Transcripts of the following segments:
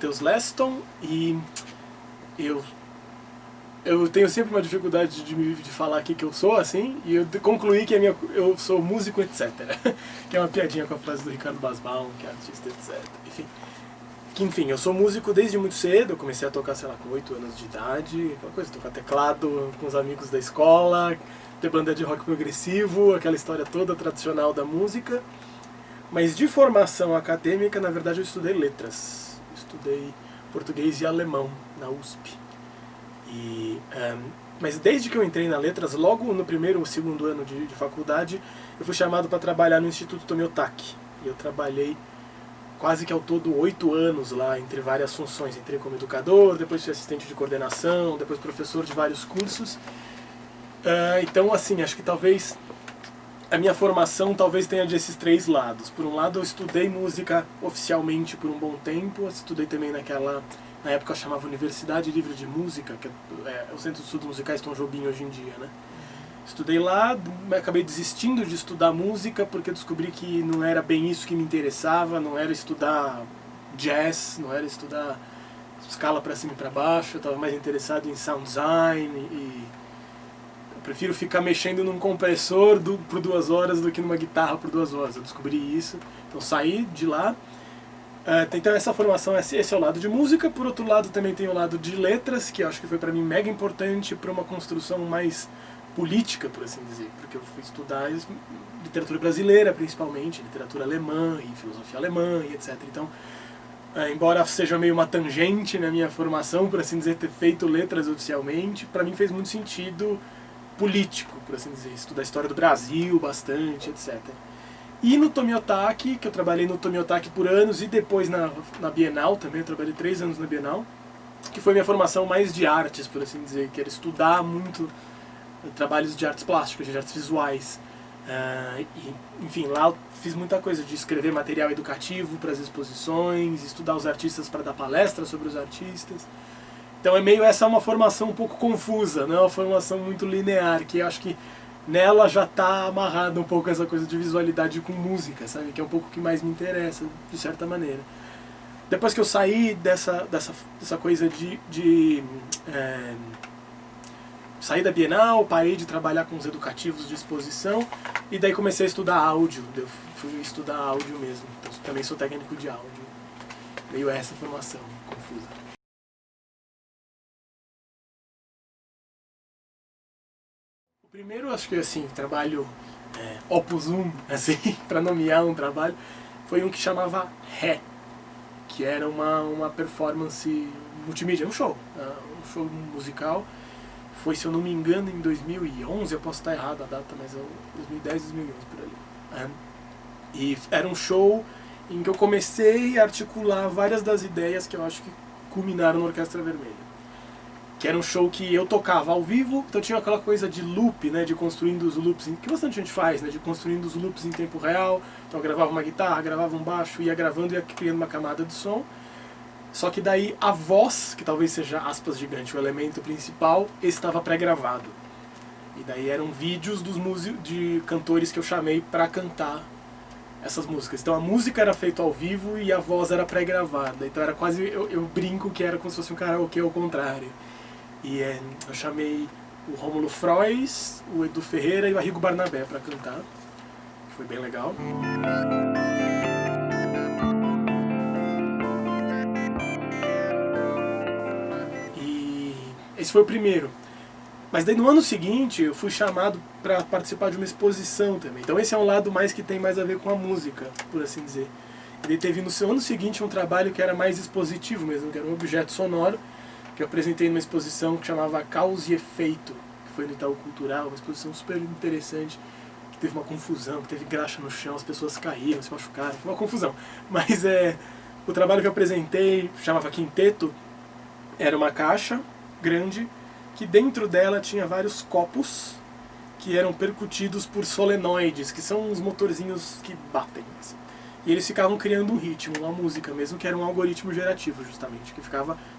Matheus Leston e eu tenho sempre uma dificuldade de falar aqui que eu sou assim, e eu concluí que eu sou músico, etc. Que é uma piadinha com a frase do Ricardo Basbaum, que é artista, etc. Enfim, eu sou músico desde muito cedo. Eu comecei a tocar, sei lá, com 8 anos de idade, aquela coisa, tocar teclado com os amigos da escola, ter banda de rock progressivo, aquela história toda tradicional da música. Mas de formação acadêmica, na verdade, eu estudei letras. Eu estudei português e alemão na USP. Mas desde que eu entrei na letras, logo no primeiro ou segundo ano de faculdade, eu fui chamado para trabalhar no Instituto Tomiotaki. E eu trabalhei quase que ao todo 8 anos lá, entre várias funções. Entrei como educador, depois fui assistente de coordenação, depois professor de vários cursos. Então, assim, acho que talvez a minha formação talvez tenha desses 3 lados. Por um lado, eu estudei música oficialmente por um bom tempo, estudei também na época eu chamava Universidade Livre de Música, que é o Centro de Estudos Musicais Tom Jobim hoje em dia, né? Estudei lá, acabei desistindo de estudar música porque descobri que não era bem isso que me interessava, não era estudar jazz, não era estudar escala para cima e para baixo, eu estava mais interessado em sound design e eu prefiro ficar mexendo num compressor por 2 horas do que numa guitarra por 2 horas. Eu descobri isso, então saí de lá. Então essa formação, esse é o lado de música. Por outro lado também tem o lado de letras, que eu acho que foi para mim mega importante para uma construção mais política, por assim dizer, porque eu fui estudar literatura brasileira principalmente, literatura alemã e filosofia alemã e etc. Então, embora seja meio uma tangente na minha formação, por assim dizer, ter feito letras oficialmente, para mim fez muito sentido político, por assim dizer, estudar a história do Brasil bastante, etc. E no Tomiotaki, que eu trabalhei no Tomiotaki por anos, e depois na Bienal também, eu trabalhei 3 anos na Bienal, que foi minha formação mais de artes, por assim dizer, que era estudar muito trabalhos de artes plásticas, de artes visuais. Enfim, lá eu fiz muita coisa de escrever material educativo para as exposições, estudar os artistas para dar palestras sobre os artistas. Então essa é uma formação um pouco confusa, não é uma formação muito linear, que eu acho que nela já está amarrada um pouco essa coisa de visualidade com música, sabe? Que é um pouco o que mais me interessa, de certa maneira. Depois que eu saí dessa coisa saí da Bienal, parei de trabalhar com os educativos de exposição e daí comecei a estudar áudio. Eu fui estudar áudio mesmo. Então também sou técnico de áudio. Meio essa formação confusa. Primeiro, acho que assim, trabalho opus 1, assim, para nomear um trabalho, foi um que chamava Ré, que era uma performance multimídia, um show musical. Foi, se eu não me engano, em 2011, eu posso estar errado a data, mas 2010, 2011, por ali. E era um show em que eu comecei a articular várias das ideias que eu acho que culminaram na Orquestra Vermelha. Que era um show que eu tocava ao vivo, então tinha aquela coisa de loop, né, de construindo os loops, que bastante gente faz, né, de construindo os loops em tempo real. Então eu gravava uma guitarra, gravava um baixo, ia gravando e ia criando uma camada de som. Só que daí a voz, que talvez seja, aspas, gigante, o elemento principal, estava pré-gravado. E daí eram vídeos de cantores que eu chamei para cantar essas músicas. Então a música era feita ao vivo e a voz era pré-gravada. Então era quase, eu brinco que era como se fosse um karaokê ao contrário. E eu chamei o Rômulo Frois, o Edu Ferreira e o Arrigo Barnabé para cantar, que foi bem legal. E esse foi o primeiro. Mas daí no ano seguinte eu fui chamado para participar de uma exposição também. Então esse é um lado mais que tem mais a ver com a música, por assim dizer. E daí teve no seu ano seguinte um trabalho que era mais expositivo mesmo, que era um objeto sonoro, que eu apresentei numa exposição que chamava Causa e Efeito, que foi no Itaú Cultural, uma exposição super interessante, que teve uma confusão, que teve graxa no chão, as pessoas caíram, se machucaram, foi uma confusão. Mas o trabalho que eu apresentei, chamava Quinteto, era uma caixa grande, que dentro dela tinha vários copos, que eram percutidos por solenoides, que são uns motorzinhos que batem, assim. E eles ficavam criando um ritmo, uma música mesmo, que era um algoritmo gerativo, justamente, que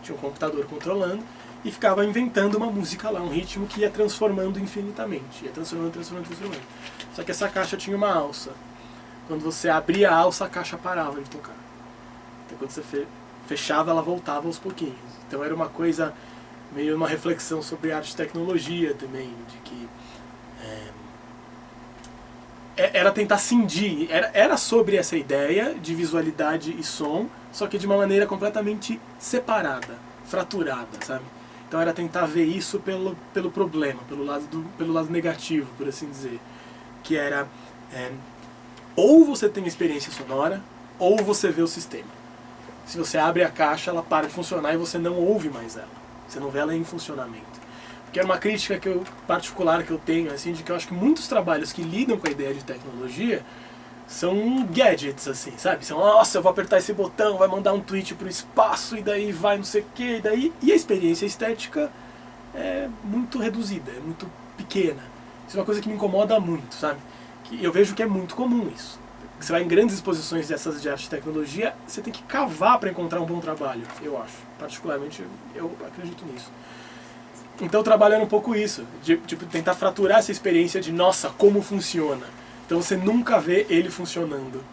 tinha um computador controlando e ficava inventando uma música lá, um ritmo que ia transformando infinitamente, ia transformando. Só que essa caixa tinha uma alça. Quando você abria a alça, a caixa parava de tocar. Então quando você fechava, ela voltava aos pouquinhos. Então era uma coisa, meio uma reflexão sobre arte e tecnologia também, de que era tentar cindir, era sobre essa ideia de visualidade e som, só que de uma maneira completamente separada, fraturada, sabe? Então era tentar ver isso pelo problema, pelo lado negativo, por assim dizer, que era ou você tem experiência sonora, ou você vê o sistema. Se você abre a caixa, ela para de funcionar e você não ouve mais ela. Você não vê ela em funcionamento. Porque é uma crítica particular que eu tenho, assim, de que eu acho que muitos trabalhos que lidam com a ideia de tecnologia são gadgets, assim, sabe? São, nossa, eu vou apertar esse botão, vai mandar um tweet pro espaço, e daí vai não sei o que, e a experiência estética é muito reduzida, é muito pequena. Isso é uma coisa que me incomoda muito, sabe? Que eu vejo que é muito comum isso. Você vai em grandes exposições dessas de arte e tecnologia, você tem que cavar para encontrar um bom trabalho, eu acho. Particularmente, eu acredito nisso. Então, trabalhando um pouco isso, de tipo, tentar fraturar essa experiência de, nossa, como funciona. Então, você nunca vê ele funcionando.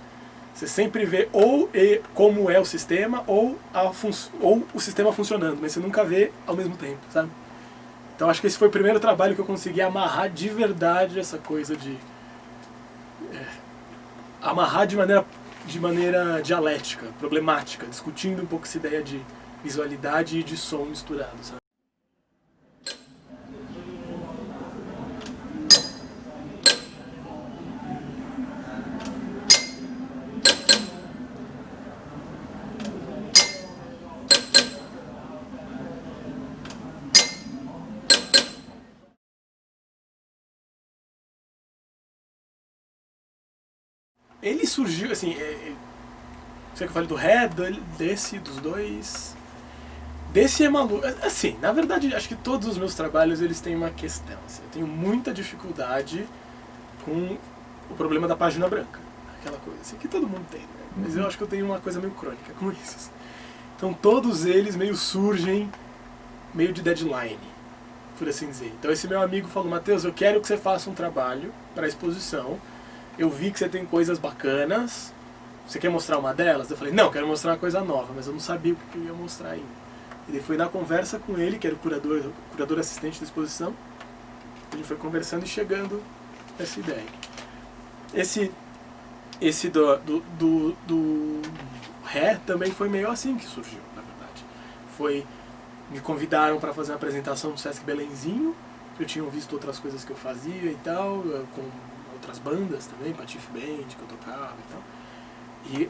Você sempre vê ou como é o sistema, ou o sistema funcionando, mas você nunca vê ao mesmo tempo, sabe? Então, acho que esse foi o primeiro trabalho que eu consegui amarrar de verdade essa coisa de... amarrar de maneira dialética, problemática, discutindo um pouco essa ideia de visualidade e de som misturado, sabe? Ele surgiu, assim, sei que eu falei do Ré, dos dois... Desse é maluco. Assim, na verdade, acho que todos os meus trabalhos, eles têm uma questão. Assim, eu tenho muita dificuldade com o problema da página branca. Aquela coisa assim, que todo mundo tem, né? Mas eu acho que eu tenho uma coisa meio crônica com isso. Assim. Então todos eles meio surgem meio de deadline, por assim dizer. Então esse meu amigo falou, Matheus, eu quero que você faça um trabalho para a exposição. Eu vi que você tem coisas bacanas. Você quer mostrar uma delas? Eu falei, não, quero mostrar uma coisa nova, mas eu não sabia o que eu ia mostrar ainda. Ele foi na conversa com ele, que era o curador assistente da exposição. A gente foi conversando e chegando nessa ideia. Esse do Ré também foi meio assim que surgiu, na verdade. Me convidaram para fazer uma apresentação no Sesc Belenzinho, que eu tinha visto outras coisas que eu fazia e tal, com outras bandas também, Patife Band, que eu tocava e tal. E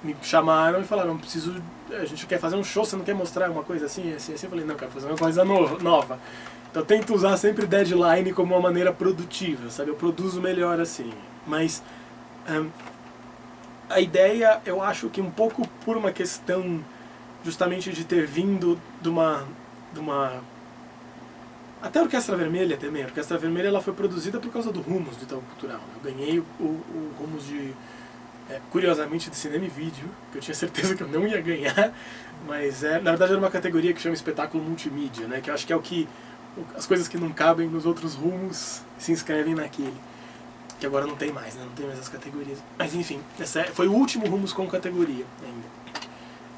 me chamaram e falaram, a gente quer fazer um show, você não quer mostrar uma coisa assim, assim, assim? Eu falei, não, quero fazer uma coisa nova. Então eu tento usar sempre deadline como uma maneira produtiva, sabe? Eu produzo melhor assim. Mas a ideia, eu acho que um pouco por uma questão justamente de ter vindo de uma até a Orquestra Vermelha também. A Orquestra Vermelha ela foi produzida por causa do Rumos do Itaú Cultural. Eu ganhei o Rumos de... curiosamente de cinema e vídeo, que eu tinha certeza que eu não ia ganhar, mas na verdade era uma categoria que chama espetáculo multimídia, né, que eu acho que é as coisas que não cabem nos outros rumos se inscrevem naquele, que agora não tem mais, né, não tem mais as categorias. Mas enfim, foi o último Rumos com categoria ainda.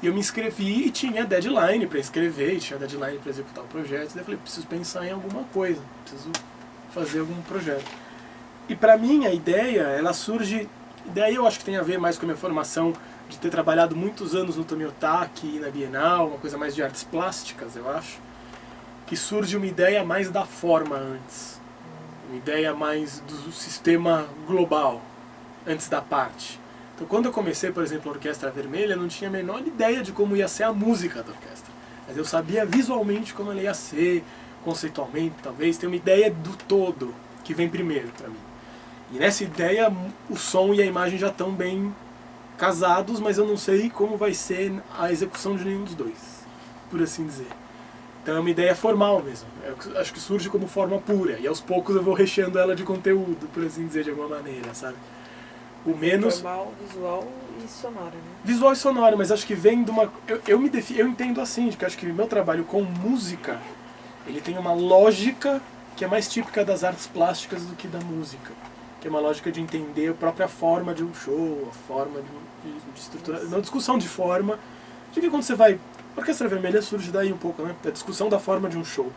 E eu me inscrevi e tinha deadline para inscrever, e tinha deadline para executar o projeto, e daí eu falei, preciso pensar em alguma coisa, preciso fazer algum projeto. E para mim a ideia, ela surge... Daí eu acho que tem a ver mais com a minha formação de ter trabalhado muitos anos no Tomiotaki e na Bienal, uma coisa mais de artes plásticas, eu acho, que surge uma ideia mais da forma antes, uma ideia mais do sistema global, antes da parte. Então quando eu comecei, por exemplo, a Orquestra Vermelha, eu não tinha a menor ideia de como ia ser a música da orquestra, mas eu sabia visualmente como ela ia ser, conceitualmente talvez, ter uma ideia do todo, que vem primeiro para mim. E nessa ideia, o som e a imagem já estão bem casados, mas eu não sei como vai ser a execução de nenhum dos dois, por assim dizer. Então é uma ideia formal mesmo. Eu acho que surge como forma pura, e aos poucos eu vou recheando ela de conteúdo, por assim dizer, de alguma maneira, sabe? O menos... Formal, visual e sonora, né? Visual e sonora, mas acho que vem de uma... Eu entendo assim, de que acho que o meu trabalho com música, ele tem uma lógica que é mais típica das artes plásticas do que da música. Que é uma lógica de entender a própria forma de um show, a forma de estrutura, uma discussão de forma, Porque quando você vai... A Orquestra Vermelha surge daí um pouco, né? Da discussão da forma de um show.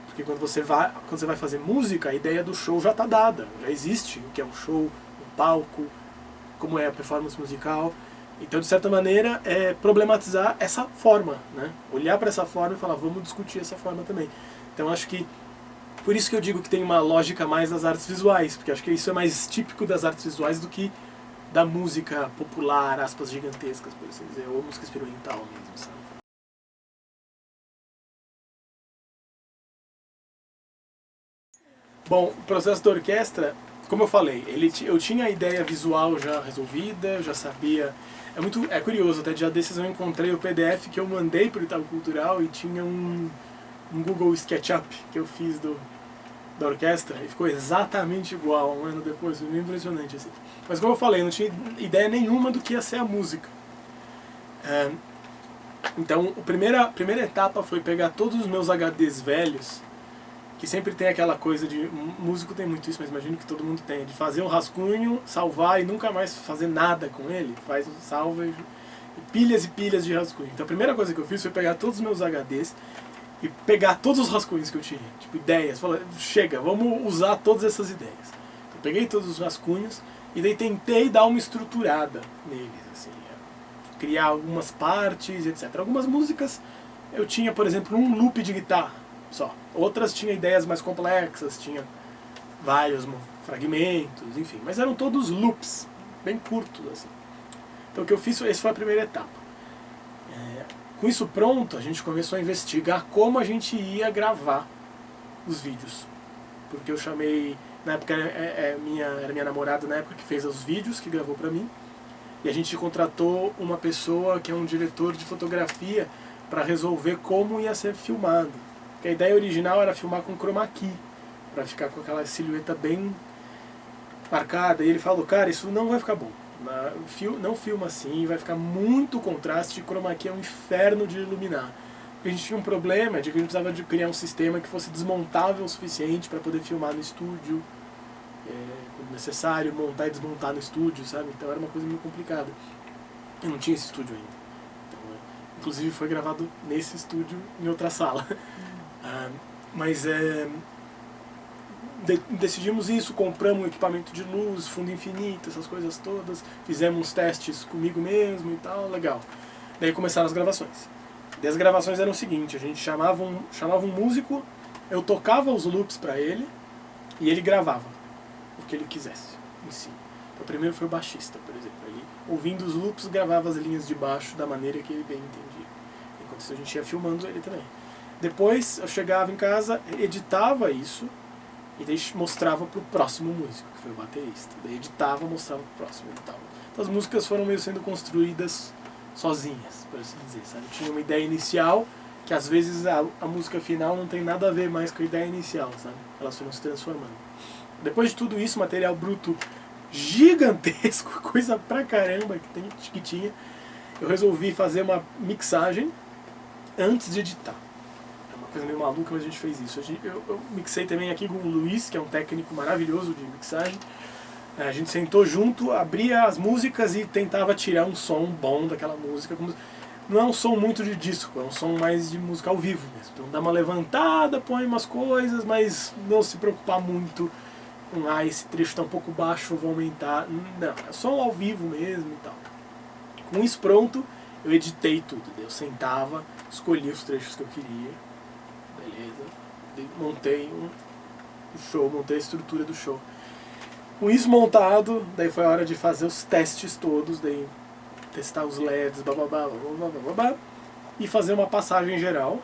Porque quando você vai fazer música, a ideia do show já está dada. Já existe o que é um show, um palco, como é a performance musical. Então, de certa maneira, é problematizar essa forma, né? Olhar para essa forma e falar, vamos discutir essa forma também. Então, acho que... Por isso que eu digo que tem uma lógica mais das artes visuais, porque acho que isso é mais típico das artes visuais do que da música popular, aspas gigantescas, por assim dizer, ou música experimental mesmo, sabe? Bom, o processo da orquestra, como eu falei, eu tinha a ideia visual já resolvida, eu já sabia... É curioso, até dia desses eu encontrei o PDF que eu mandei para o Itaú Cultural e tinha um Google SketchUp que eu fiz da orquestra e ficou exatamente igual um ano depois, foi meio impressionante assim. Mas como eu falei, eu não tinha ideia nenhuma do que ia ser a música. Então, a primeira etapa foi pegar todos os meus HDs velhos, que sempre tem aquela coisa de... Músico tem muito isso, mas imagino que todo mundo tem, de fazer um rascunho, salvar e nunca mais fazer nada com ele. Faz um salva e pilhas de rascunho. Então a primeira coisa que eu fiz foi pegar todos os meus HDs e pegar todos os rascunhos que eu tinha, tipo ideias, falar, chega, vamos usar todas essas ideias. Então, peguei todos os rascunhos e daí tentei dar uma estruturada neles, assim, criar algumas partes, etc. Algumas músicas eu tinha, por exemplo, um loop de guitarra só. Outras tinha ideias mais complexas, tinha vários fragmentos, enfim, mas eram todos loops, bem curtos, assim. Então o que eu fiz, essa foi a primeira etapa. Com isso pronto, a gente começou a investigar como a gente ia gravar os vídeos. Porque eu chamei, na época era minha namorada na época que fez os vídeos, que gravou pra mim. E a gente contratou uma pessoa que é um diretor de fotografia para resolver como ia ser filmado. Porque a ideia original era filmar com chroma key, para ficar com aquela silhueta bem marcada. E ele falou, cara, isso não vai ficar bom. Não filma assim, vai ficar muito contraste, chroma key é um inferno de iluminar. Porque a gente tinha um problema de que a gente precisava de criar um sistema que fosse desmontável o suficiente para poder filmar no estúdio, quando necessário, montar e desmontar no estúdio, sabe? Então era uma coisa meio complicada. Eu não tinha esse estúdio ainda. Então, inclusive foi gravado nesse estúdio em outra sala. Mas decidimos isso, compramos um equipamento de luz, fundo infinito, essas coisas todas, fizemos testes comigo mesmo e tal, legal. Daí começaram as gravações. E as gravações eram o seguinte, a gente chamava um músico, eu tocava os loops para ele e ele gravava o que ele quisesse em si. Então primeiro foi o baixista, por exemplo, ele ouvindo os loops gravava as linhas de baixo da maneira que ele bem entendia. Enquanto isso a gente ia filmando ele também. Depois eu chegava em casa, editava isso e daí mostrava pro próximo músico, que foi o baterista. Daí editava, mostrava pro próximo e tal. Então as músicas foram meio sendo construídas sozinhas, por assim dizer, sabe? Tinha uma ideia inicial, que às vezes a música final não tem nada a ver mais com a ideia inicial, sabe? Elas foram se transformando. Depois de tudo isso, material bruto gigantesco, coisa pra caramba que tinha, eu resolvi fazer uma mixagem antes de editar. Coisa meio maluca, mas a gente fez isso. Eu mixei também aqui com o Luiz, que é um técnico maravilhoso de mixagem. A gente sentou junto, abria as músicas e tentava tirar um som bom daquela música. Não é um som muito de disco, é um som mais de música ao vivo mesmo. Então dá uma levantada, põe umas coisas, mas não se preocupar muito com esse trecho está um pouco baixo, vou aumentar. Não, é som ao vivo mesmo e tal. Com isso pronto, eu editei tudo. Eu sentava, escolhia os trechos que eu queria. Beleza, montei o show, montei a estrutura do show. Com isso montado, daí foi a hora de fazer os testes todos, daí testar os LEDs, e fazer uma passagem geral,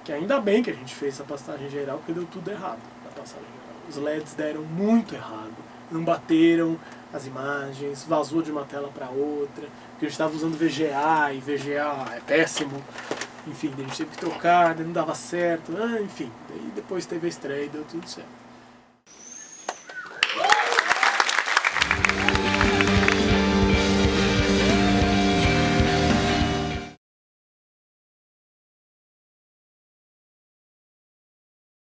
que ainda bem que a gente fez essa passagem geral, porque deu tudo errado na passagem geral. Os LEDs deram muito errado, não bateram as imagens, vazou de uma tela para outra, porque a gente estava usando VGA, e VGA é péssimo. Enfim, a gente teve que trocar, não dava certo, enfim. Daí depois teve a estreia e deu tudo certo.